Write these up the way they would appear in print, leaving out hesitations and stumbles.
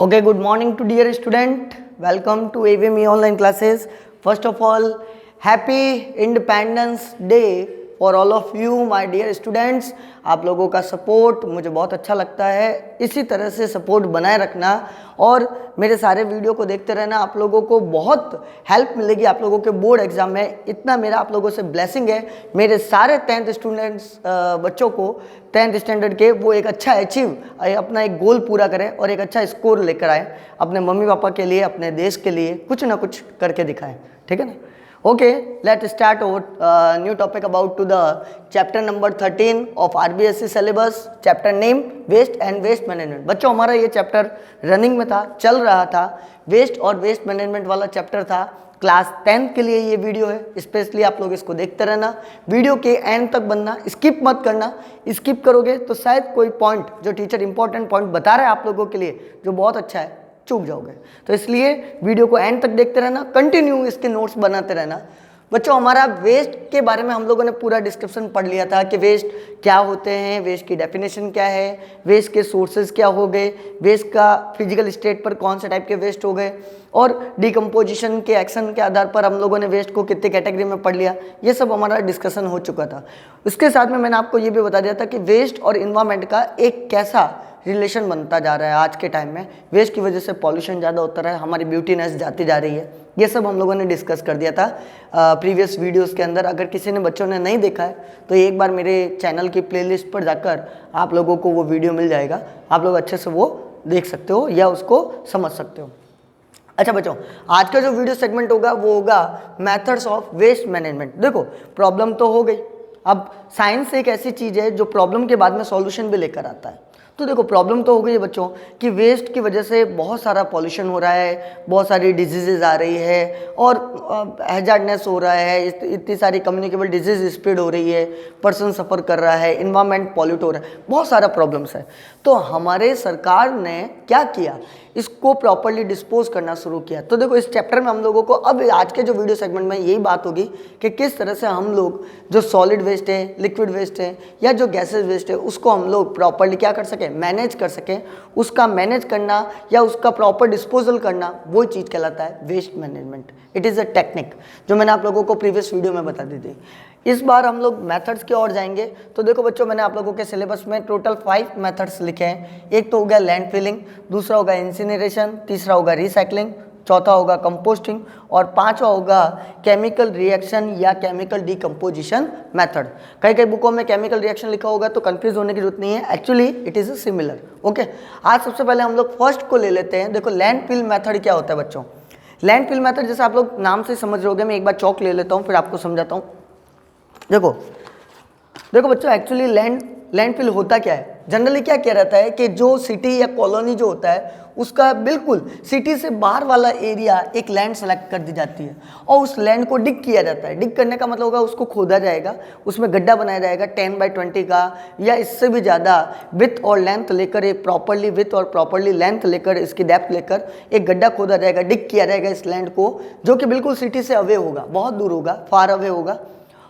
Okay, good morning to dear student. Welcome to AVME online classes. First of all, happy Independence Day for all of you, my dear students. आप लोगों का support मुझे बहुत अच्छा लगता है, इसी तरह से सपोर्ट बनाए रखना और मेरे सारे वीडियो को देखते रहना। आप लोगों को बहुत हेल्प मिलेगी आप लोगों के बोर्ड एग्जाम में। इतना मेरा आप लोगों से ब्लेसिंग है, मेरे सारे 10th स्टूडेंट्स बच्चों को 10th स्टैंडर्ड के वो एक अच्छा अपना एक गोल पूरा करें और एक अच्छा स्कोर लेकर आए, अपने मम्मी पापा के लिए, अपने देश के लिए कुछ ना कुछ करके दिखाएं। ठीक है ना? Okay, let's start our new topic about to the chapter number 13 of RBSC syllabus. Chapter name waste and waste management. बच्चों हमारा ये चैप्टर रनिंग में था, चल रहा था, वेस्ट और वेस्ट मैनेजमेंट वाला चैप्टर था। क्लास 10th के लिए ये वीडियो है, स्पेशली आप लोग इसको देखते रहना, वीडियो के एंड तक बनना, स्किप मत करना। स्किप करोगे तो शायद कोई पॉइंट जो टीचर इंपॉर्टेंट पॉइंट बता रहा है आप लोगों के लिए जो बहुत अच्छा है चूक जाओगे। तो इसलिए वीडियो को एंड तक देखते रहना, कंटिन्यू इसके नोट्स बनाते रहना। बच्चों हमारा वेस्ट के बारे में हम लोगों ने पूरा डिस्क्रिप्शन पढ़ लिया था कि वेस्ट क्या होते हैं, वेस्ट की डेफिनेशन क्या है, वेस्ट के सोर्सेज क्या हो गए, वेस्ट का फिजिकल स्टेट पर कौन से टाइप के वेस्ट हो गए और डिकम्पोजिशन के एक्शन के आधार पर हम लोगों ने वेस्ट को कितने कैटेगरी में पढ़ लिया। ये सब हमारा डिस्कशन हो चुका था। उसके साथ में मैंने आपको ये भी बता दिया था कि वेस्ट और इन्वायरमेंट का एक कैसा रिलेशन बनता जा रहा है। आज के टाइम में वेस्ट की वजह से पॉल्यूशन ज़्यादा होता रहा है, हमारी ब्यूटीनेस जाती जा रही है। ये सब हम लोगों ने डिस्कस कर दिया था प्रीवियस वीडियोस के अंदर। अगर किसी ने बच्चों ने नहीं देखा है तो एक बार मेरे चैनल की प्लेलिस्ट पर जाकर आप लोगों को वो वीडियो मिल जाएगा, आप लोग अच्छे से वो देख सकते हो या उसको समझ सकते हो। अच्छा बच्चों, आज का जो वीडियो सेगमेंट होगा वो होगा मेथड्स ऑफ वेस्ट मैनेजमेंट। देखो प्रॉब्लम तो हो गई, अब साइंस एक ऐसी चीज़ है जो प्रॉब्लम के बाद में सॉल्यूशन भी लेकर आता है। तो देखो प्रॉब्लम तो हो गई है बच्चों कि वेस्ट की वजह से बहुत सारा पॉल्यूशन हो रहा है, बहुत सारी डिजीजेज आ रही है और हैजार्डनेस हो रहा है, इतनी सारी कम्युनिकेबल डिजीज स्प्रेड हो रही है, पर्सन सफ़र कर रहा है, इन्वायरमेंट पॉल्यूट हो रहा है, बहुत सारा प्रॉब्लम्स है। तो हमारे सरकार ने क्या किया, इसको प्रॉपरली डिस्पोज करना शुरू किया। तो देखो इस चैप्टर में हम लोगों को अब आज के जो वीडियो सेगमेंट में यही बात होगी कि किस तरह से हम लोग जो सॉलिड वेस्ट है, लिक्विड वेस्ट है या जो गैसेज वेस्ट है उसको हम लोग प्रॉपरली क्या कर सकें, मैनेज कर सकें। उसका मैनेज करना या उसका प्रॉपर डिस्पोजल करना वो चीज़ कहलाता है waste management. It is a technique जो मैंने आप लोगों को प्रीवियस वीडियो में बता दी थी। इस बार हम लोग मेथड्स की ओर जाएंगे। तो देखो बच्चों मैंने आप लोगों के सिलेबस में टोटल 5 मेथड्स लिखे हैं। एक तो हो गया लैंड फिलिंग, दूसरा होगा इंसिनरेशन, तीसरा होगा रिसाइकलिंग, चौथा होगा कंपोस्टिंग और पांचवा होगा केमिकल रिएक्शन या केमिकल डिकम्पोजिशन मेथड। कई कई बुकों में केमिकल रिएक्शन लिखा होगा तो कंफ्यूज होने की जरूरत नहीं है, actually it is similar. Okay, आज सबसे पहले हम लोग फर्स्ट को ले लेते हैं। देखो लैंड फिल मेथड क्या होता है बच्चों। लैंड फिल मेथड जैसे आप लोग नाम से समझ रहे होगे, मैं एक बार चौक ले लेता हूँ फिर आपको समझाता हूँ। देखो बच्चों एक्चुअली लैंडफिल होता क्या है, जनरली क्या किया रहता है कि जो सिटी या कॉलोनी जो होता है उसका बिल्कुल सिटी से बाहर वाला एरिया एक लैंड सेलेक्ट कर दी जाती है और उस लैंड को डिग किया जाता है। डिग करने का मतलब होगा उसको खोदा जाएगा, उसमें गड्ढा बनाया जाएगा 10 बाई 20 का या इससे भी ज़्यादा विथ और लेंथ लेकर, एक प्रॉपरली विथ और प्रॉपरली लेंथ लेकर, इसकी डेप्थ लेकर एक गड्ढा खोदा जाएगा, डिग किया जाएगा इस लैंड को, जो कि बिल्कुल सिटी से अवे होगा, बहुत दूर होगा, फार अवे होगा।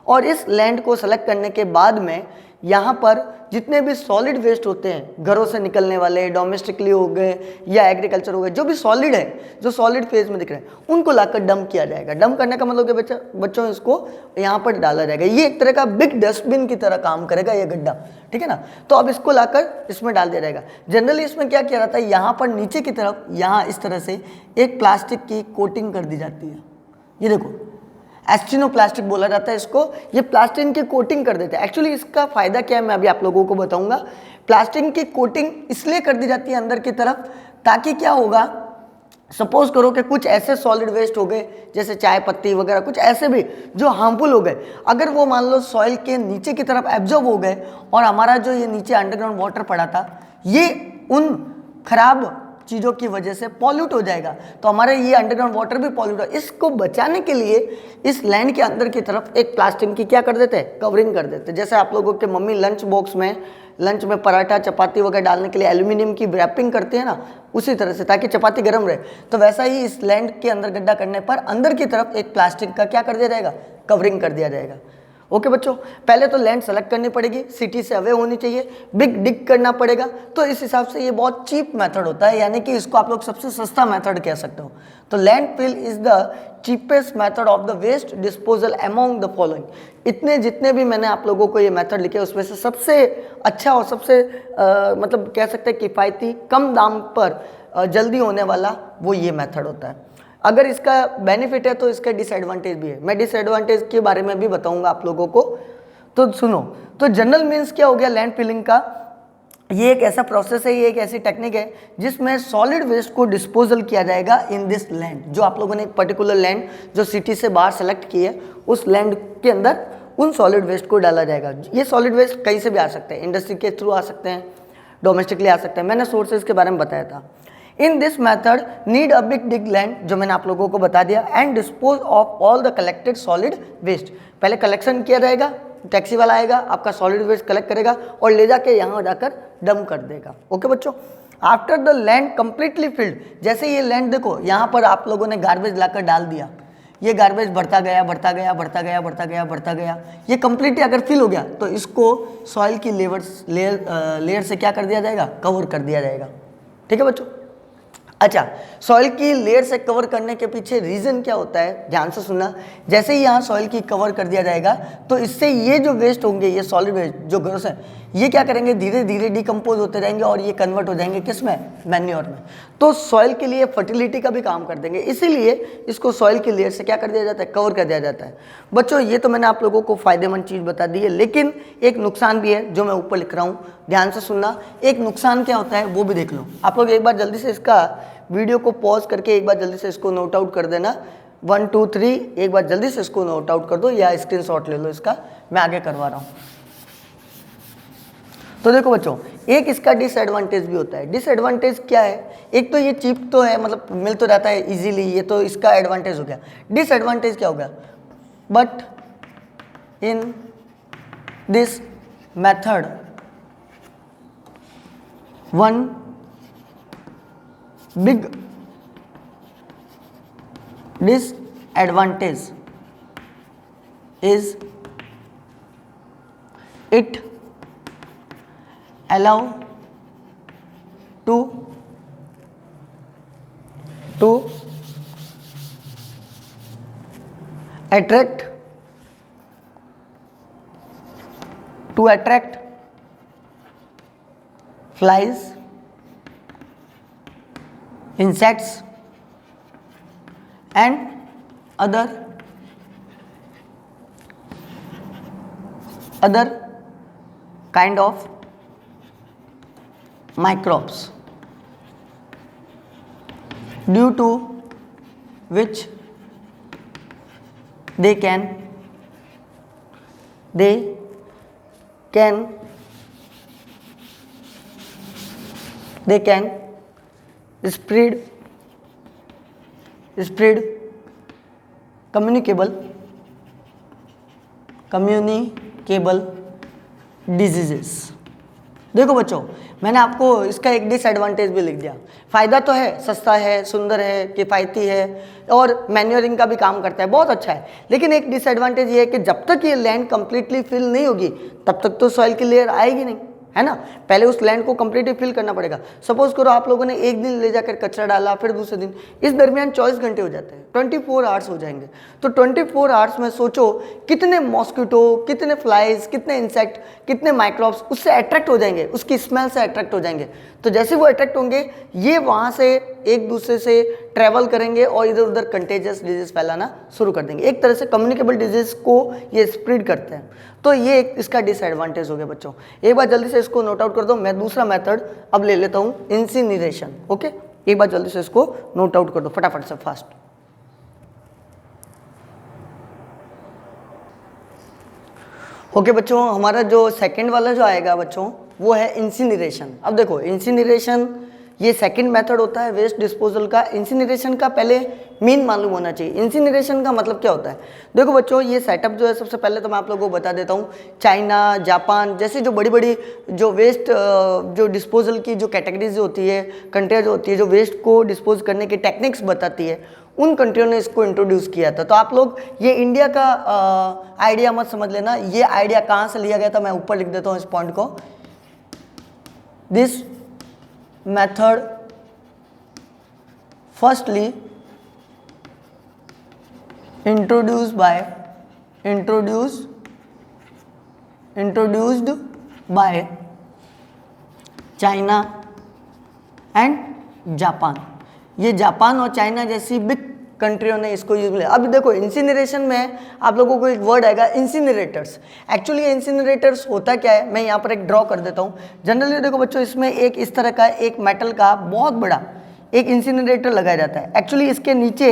और इस लैंड को सेलेक्ट करने के बाद में यहाँ पर जितने भी सॉलिड वेस्ट होते हैं, घरों से निकलने वाले, डोमेस्टिकली हो गए या एग्रीकल्चर हो गए, जो भी सॉलिड है, जो सॉलिड फेज में दिख रहे हैं, उनको लाकर डंप किया जाएगा। डंप करने का मतलब कि बच्चों इसको यहाँ पर डाला जाएगा। ये एक तरह का बिग डस्टबिन की तरह काम करेगा ये गड्ढा, ठीक है ना। तो अब इसको लाकर इसमें डाल दिया जाएगा। जनरली इसमें क्या किया जाता है, यहाँ पर नीचे की तरफ यहाँ इस तरह से एक प्लास्टिक की कोटिंग कर दी जाती है। ये देखो एस्टिनो प्लास्टिक बोला जाता है इसको, ये प्लास्टिक की कोटिंग कर देते हैं। एक्चुअली इसका फ़ायदा क्या है मैं अभी आप लोगों को बताऊंगा। प्लास्टिक की कोटिंग इसलिए कर दी जाती है अंदर की तरफ ताकि क्या होगा, सपोज करो कि कुछ ऐसे सॉलिड वेस्ट हो गए जैसे चाय पत्ती वगैरह, कुछ ऐसे भी जो हार्मफुल हो गए, अगर वो मान लो सॉइल के नीचे की तरफ एब्जॉर्ब हो गए और हमारा जो ये नीचे अंडरग्राउंड वाटर पड़ा था ये उन खराब चीज़ों की वजह से पॉल्यूट हो जाएगा, तो हमारे ये अंडरग्राउंड वाटर भी पॉल्यूट हो। इसको बचाने के लिए इस लैंड के अंदर की तरफ एक प्लास्टिक की क्या कर देते हैं, कवरिंग कर देते हैं। जैसे आप लोगों के मम्मी लंच बॉक्स में लंच में पराठा चपाती वगैरह डालने के लिए एल्यूमिनियम की रैपिंग करते हैं ना, उसी तरह से, ताकि चपाती गर्म रहे। तो वैसा ही इस लैंड के अंदर गड्ढा करने पर अंदर की तरफ एक प्लास्टिक का क्या कर दिया जाएगा, कवरिंग कर दिया जाएगा। ओके बच्चों, पहले तो लैंड सेलेक्ट करनी पड़ेगी, सिटी से अवे होनी चाहिए, बिग डिग करना पड़ेगा। तो इस हिसाब से ये बहुत चीप मेथड होता है, यानी कि इसको आप लोग सबसे सस्ता मेथड कह सकते हो। तो landfill is the cheapest method of the waste disposal among the following. इतने जितने भी मैंने आप लोगों को ये मेथड लिखे उसमें से सबसे अच्छा और सबसे मतलब कह सकते हैं किफ़ायती, कम दाम पर जल्दी होने वाला वो ये मेथड होता है। अगर इसका बेनिफिट है तो इसका डिसएडवांटेज भी है, मैं डिसएडवांटेज के बारे में भी बताऊंगा आप लोगों को। तो सुनो, तो जनरल मीन्स क्या हो गया लैंड फिलिंग का, ये एक ऐसा प्रोसेस है, ये एक ऐसी टेक्निक है जिसमें सॉलिड वेस्ट को डिस्पोजल किया जाएगा इन दिस लैंड। जो आप लोगों ने एक पर्टिकुलर लैंड जो सिटी से बाहर सेलेक्ट की है, उस लैंड के अंदर उन सॉलिड वेस्ट को डाला जाएगा। ये सॉलिड वेस्ट कहीं से भी आ सकते हैं, इंडस्ट्री के थ्रू आ सकते हैं, डोमेस्टिकली आ सकते हैं, मैंने सोर्सेज के बारे में बताया था। In this method need a big dig land, जो मैंने आप लोगों को बता दिया, and dispose of all the collected solid waste. पहले कलेक्शन किया जाएगा, टैक्सी वाला आएगा, आपका सॉलिड वेस्ट कलेक्ट करेगा और ले जाके यहाँ जाकर डंप कर देगा। ओके बच्चों, after the land completely filled, जैसे ये लैंड देखो यहाँ पर आप लोगों ने गार्बेज लाकर डाल दिया, ये गार्बेज बढ़ता गया बढ़ता गया बढ़ता गया बढ़ता गया बढ़ता गया, ये कंप्लीटली अगर फिल हो गया तो इसको सॉइल की लेयर से क्या कर दिया जाएगा, कवर कर दिया जाएगा। ठीक है बच्चों। अच्छा, सॉइल की लेयर से कवर करने के पीछे रीज़न क्या होता है, ध्यान से सुनना। जैसे ही यहाँ सॉइल की कवर कर दिया जाएगा तो इससे ये जो वेस्ट होंगे, ये सॉलिड वेस्ट जो ग्रोस है, ये क्या करेंगे, धीरे धीरे डिकम्पोज होते जाएंगे और ये कन्वर्ट हो जाएंगे किस में, मैन्योर में। तो सॉइल के लिए फर्टिलिटी का भी काम कर देंगे, इसीलिए इसको सॉइल की लेयर से क्या कर दिया जाता है, कवर कर दिया जाता है। बच्चों ये तो मैंने आप लोगों को फ़ायदेमंद चीज़ बता दी है, लेकिन एक नुकसान भी है जो मैं ऊपर लिख रहा हूँ, ध्यान से सुनना। एक नुकसान क्या होता है वो भी देख लो। आप लोग एक बार जल्दी से इसका वीडियो को पॉज करके एक बार जल्दी से इसको नोट आउट कर देना, 1 2 3, एक बार जल्दी से इसको नोट आउट कर दो या स्क्रीनशॉट ले लो इसका, मैं आगे करवा रहा हूँ। तो देखो बच्चों, एक इसका डिसएडवांटेज भी होता है। डिसएडवांटेज क्या है, एक तो ये चीप तो है, मतलब मिल तो जाता है इजीली, ये तो इसका एडवांटेज हो गया। डिसएडवांटेज क्या हो गया, but in this method one big disadvantage is it allow to attract flies, insects and other kind of microbes, due to which they can spread communicable diseases। देखो बच्चों, मैंने आपको इसका एक डिसएडवांटेज भी लिख दिया। फ़ायदा तो है, सस्ता है, सुंदर है, किफ़ायती है और मैन्योरिंग का भी काम करता है, बहुत अच्छा है। लेकिन एक डिसएडवांटेज ये है कि जब तक ये लैंड कंप्लीटली फिल नहीं होगी तब तक तो सॉइल की लेयर आएगी नहीं, है ना। पहले उस लैंड को कंप्लीटली फिल करना पड़ेगा। सपोज करो आप लोगों ने एक दिन ले जाकर कचरा डाला, फिर दूसरे दिन, इस दरमियान 24 घंटे हो जाते हैं, 24 आवर्स हो जाएंगे। तो 24 आवर्स में सोचो कितने मॉस्किटो, कितने फ्लाइज, कितने इंसेक्ट, कितने माइक्रोब्स उससे अट्रैक्ट हो जाएंगे, उसकी स्मेल से अट्रैक्ट हो जाएंगे। तो जैसे वो अट्रैक्ट होंगे, ये वहाँ से एक दूसरे से ट्रैवल करेंगे और इधर उधर कंटेजियस डिजीज फैलाना शुरू कर देंगे। एक तरह से कम्युनिकेबल डिजीज को ये स्प्रेड करते हैं। तो ये एक इसका डिसएडवांटेज हो गया बच्चों। एक बार जल्दी से इसको नोट आउट कर दो। मैं दूसरा मेथड अब ले लेता हूँ, इंसिनरेशन। ओके, एक बार जल्दी से इसको नोट आउट कर दो फटाफट से, फास्ट। ओके बच्चों, हमारा जो सेकंड वाला जो आएगा बच्चों वो है इंसिनरेशन। अब देखो, इंसिनरेशन ये सेकंड मेथड होता है वेस्ट डिस्पोजल का। इंसिनरेशन का पहले मीन मालूम होना चाहिए। इंसिनरेशन का मतलब क्या होता है, देखो बच्चों, ये सेटअप जो है, सबसे पहले तो मैं आप लोगों को बता देता हूँ। चाइना, जापान जैसी जो बड़ी बड़ी जो वेस्ट जो डिस्पोजल की जो कैटेगरीज होती है, कंट्रियाँ जो होती है, जो वेस्ट को डिस्पोज करने की टेक्निक्स बताती है, उन कंट्रियों ने इसको इंट्रोड्यूस किया था। तो आप लोग ये इंडिया का आइडिया मत समझ लेना, ये आइडिया कहाँ से लिया गया था मैं ऊपर लिख देता हूँ इस पॉइंट को। This method firstly introduced by China and Japan. ये जापान और चाइना जैसी बिग कंट्रियों ने इसको यूज किया। अब देखो इंसिनरेशन में आप लोगों को एक वर्ड आएगा इंसिनरेटर्स। एक्चुअली इंसिनरेटर्स होता क्या है, मैं यहाँ पर एक ड्रॉ कर देता हूँ। जनरली देखो बच्चों, इसमें एक इस तरह का एक मेटल का बहुत बड़ा एक इंसिनरेटर लगाया जाता है। एक्चुअली इसके नीचे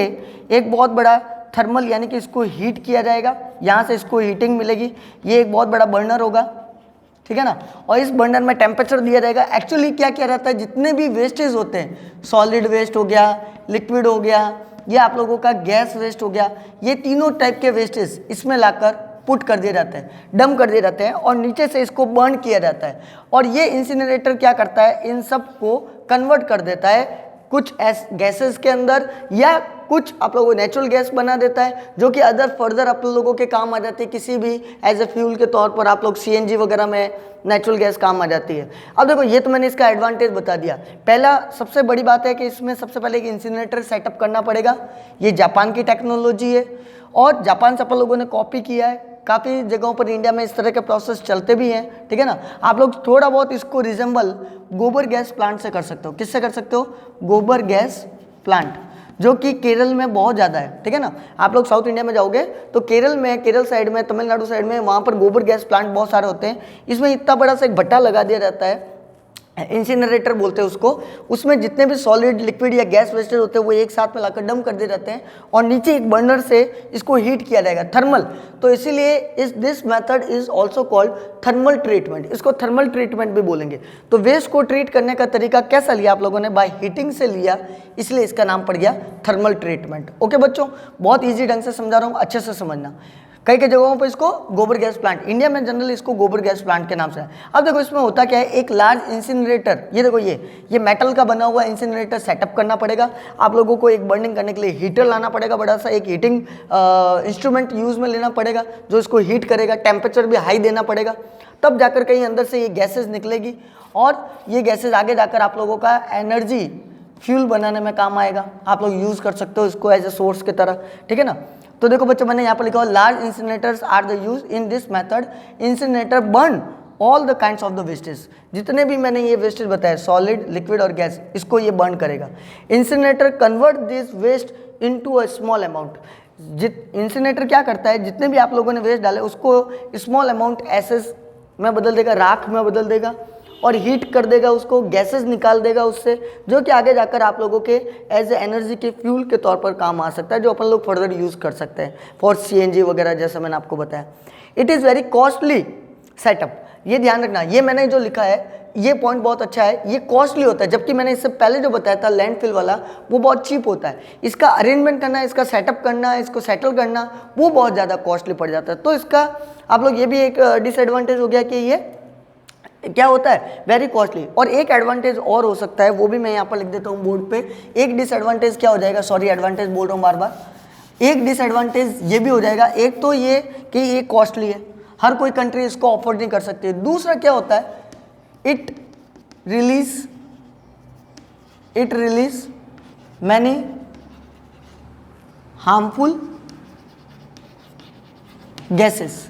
एक बहुत बड़ा थर्मल यानी कि इसको हीट किया जाएगा, यहाँ से इसको हीटिंग मिलेगी। ये एक बहुत बड़ा बर्नर होगा, ठीक है ना, और इस बर्नर में टेम्परेचर दिया जाएगा। एक्चुअली क्या क्या रहता है, जितने भी वेस्टेज होते हैं, सॉलिड वेस्ट हो गया, लिक्विड हो गया, ये आप लोगों का गैस वेस्ट हो गया, ये तीनों टाइप के वेस्टेज इसमें लाकर पुट कर दिए जाते हैं, डंप कर दिए जाते हैं और नीचे से इसको बर्न किया जाता है। और ये इंसिनरेटर क्या करता है, इन सब को कन्वर्ट कर देता है कुछ गैसेस के अंदर, या कुछ आप लोगों को नेचुरल गैस बना देता है, जो कि अदर फर्दर आप लोगों के काम आ जाती है। किसी भी एज ए फ्यूल के तौर पर आप लोग सीएनजी वगैरह में नेचुरल गैस काम आ जाती है। अब देखो ये तो मैंने इसका एडवांटेज बता दिया। पहला सबसे बड़ी बात है कि इसमें सबसे पहले एक इंसिनरेटर सेटअप करना पड़ेगा। ये जापान की टेक्नोलॉजी है और जापान से अपन लोगों ने कॉपी किया है। काफ़ी जगहों पर इंडिया में इस तरह के प्रोसेस चलते भी हैं, ठीक है ना। आप लोग थोड़ा बहुत इसको रिजेंबल गोबर गैस प्लांट से कर सकते हो। किससे कर सकते हो, गोबर गैस प्लांट, जो कि केरल में बहुत ज़्यादा है, ठीक है ना। आप लोग साउथ इंडिया में जाओगे तो केरल में, केरल साइड में, तमिलनाडु साइड में, वहाँ पर गोबर गैस प्लांट बहुत सारे होते हैं। इसमें इतना बड़ा सा एक भट्टा लगा दिया जाता है, इंसिनरेटर बोलते हैं उसको। उसमें जितने भी सॉलिड, लिक्विड या गैस वेस्टेज होते हैं वो एक साथ में लाकर डंप कर दिए जाते हैं और नीचे एक बर्नर से इसको हीट किया जाएगा, थर्मल। तो इसीलिए this method is also called thermal treatment. इसको थर्मल ट्रीटमेंट भी बोलेंगे। तो वेस्ट को ट्रीट करने का तरीका कैसा लिया आप लोगों ने, बाय हीटिंग से लिया, इसलिए इसका नाम पड़ गया थर्मल ट्रीटमेंट। ओके बच्चों, बहुत ईजी ढंग से समझा रहा हूँ, अच्छे से समझना। कई कई जगहों पर इसको गोबर गैस प्लांट, इंडिया में जनरली इसको गोबर गैस प्लांट के नाम से है। अब देखो इसमें होता क्या है, एक लार्ज इंसिनरेटर, ये देखो ये मेटल का बना हुआ इंसिनरेटर सेटअप करना पड़ेगा। आप लोगों को एक बर्निंग करने के लिए हीटर लाना पड़ेगा, बड़ा सा एक हीटिंग इंस्ट्रूमेंट यूज में लेना पड़ेगा जो इसको हीट करेगा। टेम्परेचर भी हाई देना पड़ेगा, तब जाकर कहीं अंदर से ये गैसेज निकलेगी और ये गैसेज आगे जाकर आप लोगों का एनर्जी फ्यूल बनाने में काम आएगा। आप लोग यूज़ कर सकते हो इसको एज ए सोर्स की तरह, ठीक है ना। तो देखो बच्चों, मैंने यहाँ पर लिखा हुआ large incinerators are the use in this method. Incinerator burn all the kinds of the wastage. जितने भी मैंने ये वेस्टेज बताया, सॉलिड, लिक्विड और गैस, इसको ये बर्न करेगा। Incinerator convert this waste into a small amount. Incinerator क्या करता है, जितने भी आप लोगों ने वेस्ट डाले उसको स्मॉल अमाउंट एसेस में बदल देगा, राख में बदल देगा और हीट कर देगा उसको, गैसेस निकाल देगा उससे, जो कि आगे जाकर आप लोगों के एज ए एनर्जी के फ्यूल के तौर पर काम आ सकता है, जो अपन लोग फर्दर यूज़ कर सकते हैं फॉर सीएनजी वगैरह, जैसा मैंने आपको बताया। It is very costly setup, ये ध्यान रखना। ये मैंने जो लिखा है ये पॉइंट बहुत अच्छा है, ये कॉस्टली होता है, जबकि मैंने इससे पहले जो बताया था लैंडफिल वाला, वो बहुत चीप होता है। इसका अरेंजमेंट करना, इसका सेटअप करना, इसको सेटल करना, वो बहुत ज़्यादा कॉस्टली पड़ जाता है। तो इसका आप लोग ये भी एक डिसएडवांटेज हो गया कि ये क्या होता है, वेरी कॉस्टली। और एक एडवांटेज और हो सकता है, वो भी मैं यहाँ पर लिख देता हूँ बोर्ड पे। एक डिसएडवांटेज क्या हो जाएगा, सॉरी एडवांटेज बोल रहा हूँ बार बार, एक डिसएडवांटेज ये भी हो जाएगा। एक तो ये कि ये कॉस्टली है, हर कोई कंट्री इसको अफोर्ड नहीं कर सकती है। दूसरा क्या होता है, it release many harmful gases.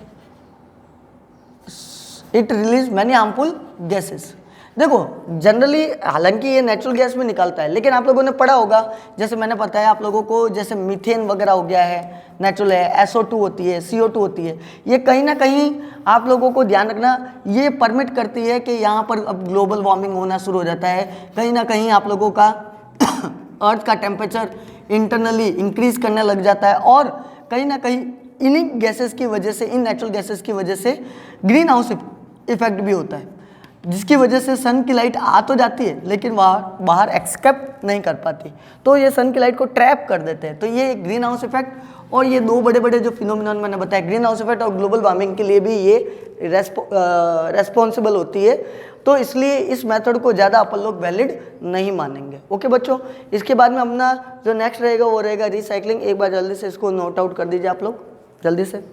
It release many harmful gases. देखो जनरली हालांकि ये नेचुरल गैस में निकलता है, लेकिन आप लोगों ने पढ़ा होगा, जैसे मैंने बताया आप लोगों को, जैसे मीथेन वगैरह हो गया है, नेचुरल है, SO2 होती है, CO2 होती है, ये कहीं ना कहीं आप लोगों को ध्यान रखना, ये परमिट करती है कि यहाँ पर अब ग्लोबल वार्मिंग होना शुरू हो जाता है। कहीं ना कहीं आप लोगों का अर्थ का टेम्परेचर इंटरनली इंक्रीज करने लग जाता है और कहीं ना कहीं इन्हीं गैसेस की वजह से, इन नेचुरल गैसेस की वजह से ग्रीन हाउस इफेक्ट भी होता है, जिसकी वजह से सन की लाइट आ तो जाती है लेकिन वह बाहर एक्सपेक्ट नहीं कर पाती, तो ये सन की लाइट को ट्रैप कर देते हैं। तो ये ग्रीन हाउस इफेक्ट और ये दो बड़े बड़े जो फिनोमिनन मैंने बताया, ग्रीन हाउस इफेक्ट और ग्लोबल वार्मिंग के लिए भी ये रेस्पॉन्सिबल होती है। तो इसलिए इस मेथड को ज़्यादा अपन लोग वैलिड नहीं मानेंगे। ओके बच्चों, इसके बाद में अपना जो नेक्स्ट रहेगा वो रहेगा रिसाइकलिंग। एक बार जल्दी से इसको नोट आउट कर दीजिए आप लोग जल्दी से।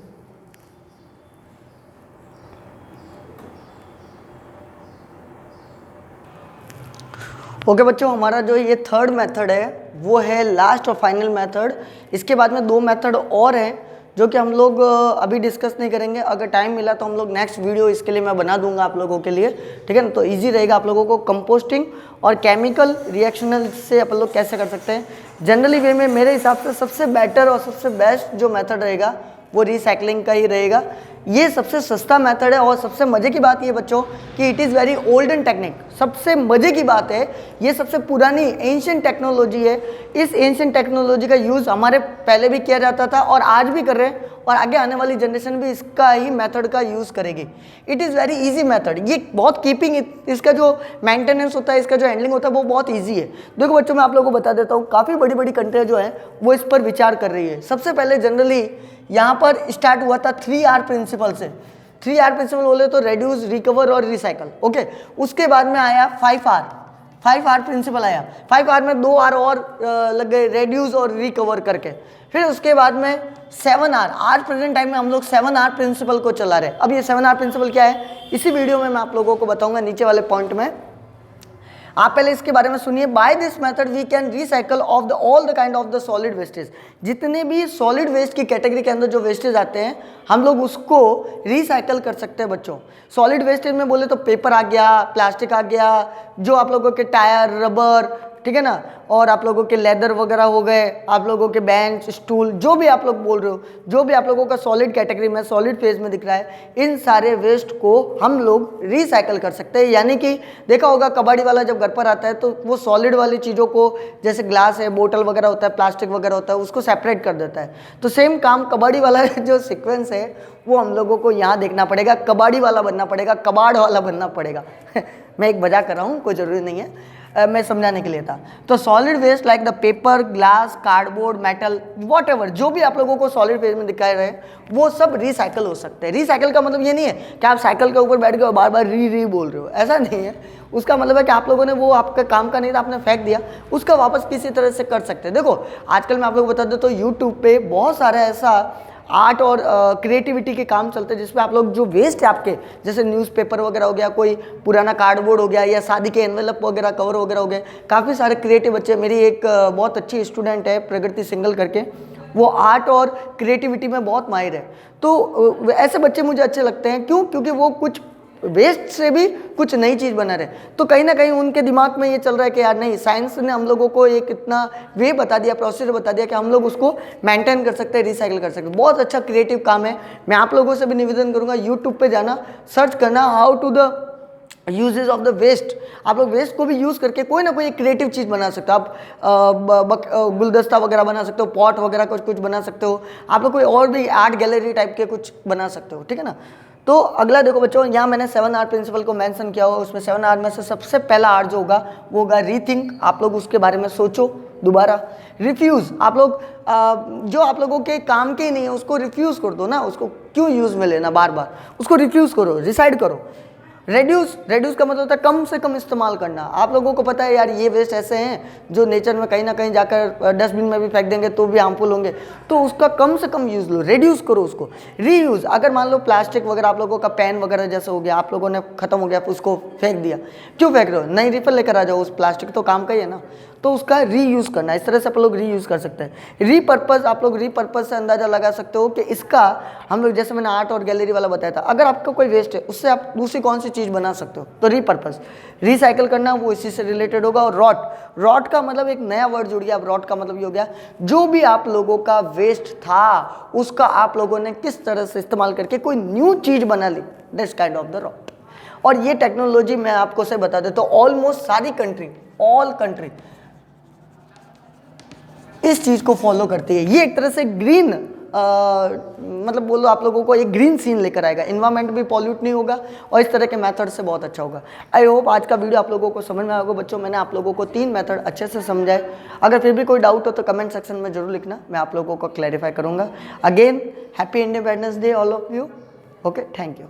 ओके बच्चों, हमारा जो ये थर्ड मेथड है वो है लास्ट और फाइनल मेथड। इसके बाद में दो मेथड और हैं जो कि हम लोग अभी डिस्कस नहीं करेंगे, अगर टाइम मिला तो हम लोग नेक्स्ट वीडियो इसके लिए मैं बना दूंगा आप लोगों के लिए, ठीक है ना। तो इजी रहेगा आप लोगों को। कंपोस्टिंग और केमिकल रिएक्शनल से अपन लोग कैसे कर सकते हैं जनरली वे में, मेरे हिसाब से सबसे बेटर और सबसे बेस्ट जो मेथड रहेगा वो रिसाइकलिंग का ही रहेगा। ये सबसे सस्ता मेथड है और सबसे मज़े की बात ये बच्चों कि it is very olden technique. सबसे मज़े की बात है ये सबसे पुरानी एंशिएंट टेक्नोलॉजी है। इस एंशिएंट टेक्नोलॉजी का यूज़ हमारे पहले भी किया जाता था और आज भी कर रहे हैं और आगे आने वाली जनरेशन भी इसका ही मेथड का यूज़ करेगी। It is very easy method. ये बहुत कीपिंग, इसका जो मेंटेनेंस होता है, इसका जो हैंडलिंग होता है वो बहुत ईजी है। देखो बच्चों, मैं आप लोगों को बता देता हूँ, काफ़ी बड़ी बड़ी कंट्रियाँ जो हैं वो इस पर विचार कर रही है। सबसे पहले जनरली यहाँ पर स्टार्ट हुआ था 3R प्रिंसिपल से। 3R प्रिंसिपल बोले तो रेड्यूस, रिकवर और रिसाइकल। ओके, उसके बाद में आया 5R प्रिंसिपल आया। 5R में 2R और लग गए, रेड्यूस और रिकवर करके। फिर उसके बाद में 7R, आज प्रेजेंट टाइम में हम लोग 7R प्रिंसिपल को चला रहे हैं। अब ये 7R प्रिंसिपल क्या है इसी वीडियो में मैं आप लोगों को बताऊंगा नीचे वाले पॉइंट में। आप पहले इसके बारे में सुनिए। By this method we can recycle of the all the kind of the solid wastage. जितने भी सॉलिड वेस्ट की कैटेगरी के अंदर जो वेस्टेज आते हैं हम लोग उसको रिसाइकल कर सकते हैं बच्चों। सॉलिड वेस्टेज में बोले तो पेपर आ गया, प्लास्टिक आ गया, जो आप लोगों के टायर, रबर, ठीक है ना, और आप लोगों के लेदर वगैरह हो गए, आप लोगों के बेंच, स्टूल, जो भी आप लोग बोल रहे हो, जो भी आप लोगों का सॉलिड कैटेगरी में, सॉलिड फेज में दिख रहा है, इन सारे वेस्ट को हम लोग रिसाइकल कर सकते हैं। यानी कि देखा होगा कबाड़ी वाला जब घर पर आता है तो वो सॉलिड वाली चीज़ों को, जैसे ग्लास है, बोतल वगैरह होता है, प्लास्टिक वगैरह होता है, उसको सेपरेट कर देता है। तो सेम काम कबाड़ी वाला जो सिक्वेंस है वो हम लोगों को यहाँ देखना पड़ेगा। कबाड़ी वाला बनना पड़ेगा, कबाड़ वाला बनना पड़ेगा। मैं एक मजाक कर रहा हूँ, कोई ज़रूरी नहीं है, मैं समझाने के लिए था। तो solid waste like the paper, glass, cardboard, metal, whatever, जो भी आप लोगों को सॉलिड वेस्ट में दिखाए रहे वो सब रिसाइकल हो सकते हैं। रिसाइकल का मतलब ये नहीं है कि आप साइकिल के ऊपर बैठ के बार बार री बोल रहे हो, ऐसा नहीं है। उसका मतलब है कि आप लोगों ने वो आपका काम का नहीं था, आपने फेंक दिया, उसका वापस किसी तरह से कर सकते हैं। देखो आजकल मैं आप लोग बता देता हूँ, यूट्यूब पे बहुत सारा ऐसा आर्ट और क्रिएटिविटी के काम चलते हैं जिसपे आप लोग जो वेस्ट है आपके, जैसे न्यूज़पेपर वगैरह हो गया, कोई पुराना कार्डबोर्ड हो गया, या शादी के एनवेलप वगैरह, कवर वगैरह हो गए, काफ़ी सारे क्रिएटिव बच्चे। मेरी एक बहुत अच्छी स्टूडेंट है प्रगति सिंगल करके, वो आर्ट और क्रिएटिविटी में बहुत माहिर है। तो ऐसे बच्चे मुझे अच्छे लगते हैं। क्यों? क्योंकि वो कुछ वेस्ट से भी कुछ नई चीज़ बना रहे। तो कहीं ना कहीं उनके दिमाग में ये चल रहा है कि यार नहीं, साइंस ने हम लोगों को एक इतना वे बता दिया, प्रोसीजर बता दिया कि हम लोग उसको मेंटेन कर सकते हैं, रिसाइकिल कर सकते हैं। बहुत अच्छा क्रिएटिव काम है। मैं आप लोगों से भी निवेदन करूंगा, यूट्यूब पे जाना, सर्च करना how to the usages of the waste. आप लोग वेस्ट को भी यूज़ करके कोई ना कोई एक क्रिएटिव चीज़ बना सकते हो। आप गुलदस्ता वगैरह बना सकते हो, पॉट वगैरह कुछ बना सकते हो, आप लोग कोई और भी आर्ट गैलरी टाइप के कुछ बना सकते हो, ठीक है ना। तो अगला देखो बच्चों, यहाँ मैंने 7R प्रिंसिपल को मेंशन किया हुआ। उसमें 7R में से सबसे पहला R जो होगा वो होगा रीथिंक। आप लोग उसके बारे में सोचो दोबारा। रिफ्यूज़, आप लोग जो आप लोगों के काम के ही नहीं है उसको रिफ्यूज़ कर दो ना, उसको क्यों यूज़ में लेना बार बार, उसको रिफ्यूज़ करो, डिसाइड करो। रेड्यूस का मतलब होता है कम से कम इस्तेमाल करना। आप लोगों को पता है यार ये वेस्ट ऐसे हैं जो नेचर में कहीं ना कहीं जाकर डस्टबिन में भी फेंक देंगे तो भी हार्मफुल होंगे, तो उसका कम से कम यूज़ लो, रेड्यूस करो उसको। रीयूज़, अगर मान लो प्लास्टिक वगैरह आप लोगों का पेन वगैरह जैसे हो गया, आप लोगों ने ख़त्म हो गया उसको फेंक दिया, क्यों फेंक रहे हो? नई रिफिल लेकर आ जाओ, उस प्लास्टिक तो काम का ही है ना, तो उसका रीयूज़ करना। इस तरह से आप लोग रीयूज़ कर सकते हैं। रीपर्पज़, आप लोग रीपर्पज़ से अंदाज़ा लगा सकते हो कि इसका हम लोग, जैसे मैंने आर्ट और गैलरी वाला बताया था, अगर आपका कोई वेस्ट है उससे आप दूसरी कौन सी चीज़ बना सकते हो, तो रीपर्पज़। रिसाइकिल करना वो इसी से रिलेटेड होगा। और रॉट का मतलब एक नया वर्ड जुड़ गया। अब रॉट का मतलब ये हो गया जो भी आप लोगों का वेस्ट था उसका आप लोगों ने किस तरह से इस्तेमाल करके कोई न्यू चीज़ बना ली, that's kind of the rot. और ये टेक्नोलॉजी मैं आपको से बता देता हूँ, ऑलमोस्ट सारी कंट्री, ऑल कंट्री इस चीज़ को फॉलो करती है। ये एक तरह से ग्रीन मतलब बोलो आप लोगों को एक ग्रीन सीन लेकर आएगा, इन्वायरमेंट भी पॉल्यूट नहीं होगा और इस तरह के मेथड से बहुत अच्छा होगा। आई होप आज का वीडियो आप लोगों को समझ में आया होगा। बच्चों मैंने आप लोगों को 3 मेथड अच्छे से समझाए। अगर फिर भी कोई डाउट हो तो कमेंट सेक्शन में जरूर लिखना, मैं आप लोगों को क्लैरिफाई करूँगा। Again happy independence day all of you. Okay, thank you.